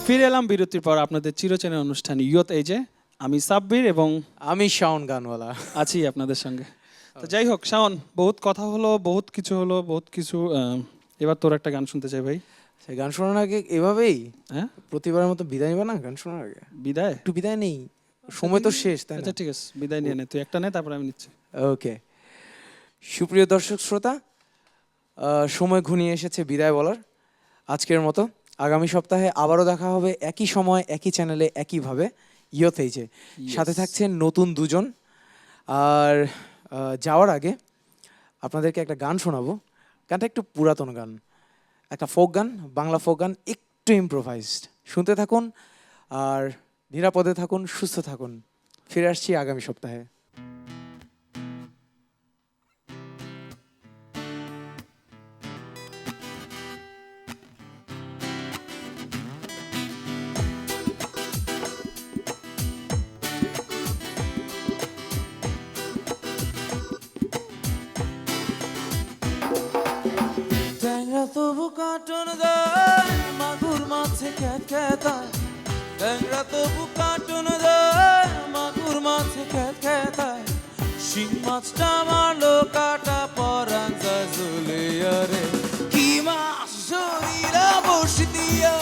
ফিরে এলাম বিরতির পর আপনাদের চিরচেনা অনুষ্ঠান ইয়ত এজে। আমি সাব্বির এবং আমি শাওন গানওয়ালা আছি আপনাদের সঙ্গে। তো যাই হোক শাওন, বহুত কথা হলো, বহুত কিছু এবার তোর একটা গান শুনতে চাই ভাই। সেই গান শোনার আগে এভাবেই হ্যাঁ, প্রতিবারের মতো বিদায় নিবা না গান শোনার আগে? বিদায়? একটু বিদায় নেই, সময় তো শেষ, তাই না? আচ্ছা ঠিক আছে, বিদায় নিয়ে নে, তুই একটা নে, তারপর আমি নিচ্ছি। ওকে, সুপ্রিয় দর্শক শ্রোতা, সময় ঘনিয়ে এসেছে বিদায় বলার আজকের মতো। আগামী সপ্তাহে আবারও দেখা হবে একই সময় একই চ্যানেলে একইভাবে ইয়ত এইজে। সাথে থাকছেন নতুন দুজন। আর যাওয়ার আগে আপনাদেরকে একটা গান শোনাবো। গানটা একটু পুরাতন গান, একটা ফোক গান, বাংলা ফোক গান, একটু ইম্প্রোভাইজড। শুনতে থাকুন আর নিরাপদে থাকুন, সুস্থ থাকুন। ফিরে আসছি আগামী সপ্তাহে। ট্যাংরা তবু কাটন দেয়, মাগুর মাছে খ্যাত খ্যাতায়। ট্যাংরা তবু কাটন দেয়, মাগুর মাছে খ্যাত খ্যাতায়। শিং মাছটা মারলো কাটা পরান যায় ঝুলিয়া রে। কি মাছ ধরিলা বসি দিয়া,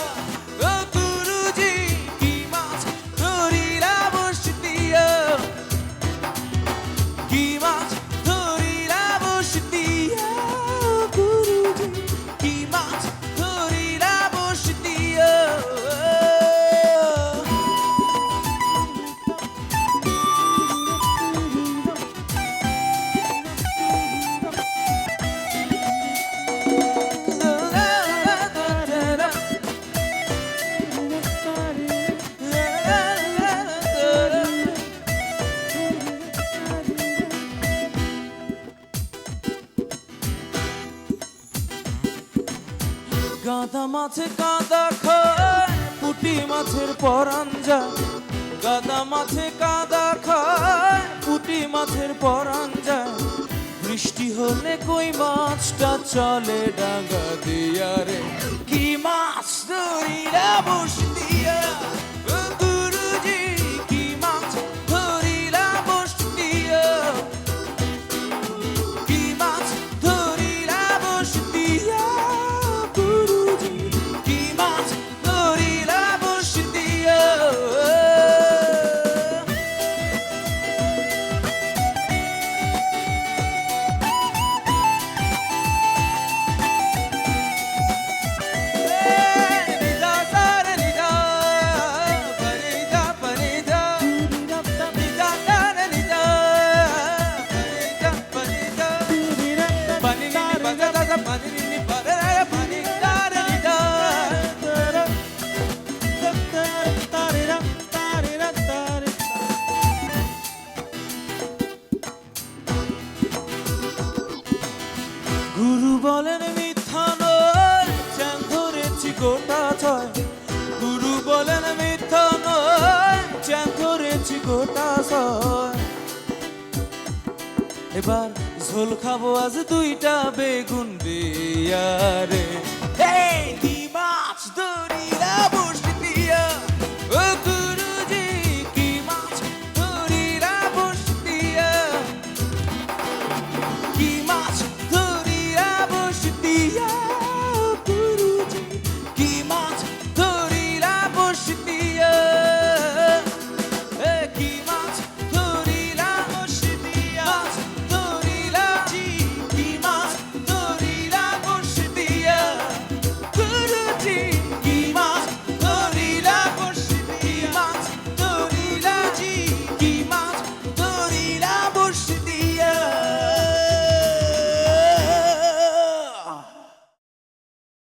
ও গুরুজি, কি মাছ ধরিলা বসি দিয়া। কি মাছ ধরিলা বসি দিয়া, গুরুজি, কি মাছ ধরিলা বসি দিয়া। গাদা মাছে কাদা খায়, পুঁটি মাছের পরান যায়। গাদা মাছে কাদা খায়, পুঁটি মাছের পরান যায়। বৃষ্টি হলে কই মাছটা চলে ডাঙ্গা দিয়া রে। কি মাছ ধরিলা বসি দিয়া, ও গুরুজি, কি মাছ ধরিলা বসি দিয়া। কি মাছ ধরিলা বসি দিয়া, গুরুজি, কি মাছ ধরিলা বসি দিয়া। গুরু বলেন মিথ্যা নয়, চ্যাং ধরেছি গোটা ছয়। গুরু বলেন মিথ্যা নয়, চ্যাং ধরেছি গোটা ছয়। এবার ঝোল খাবো আজ দুইটা বেগুন দিয়া রে।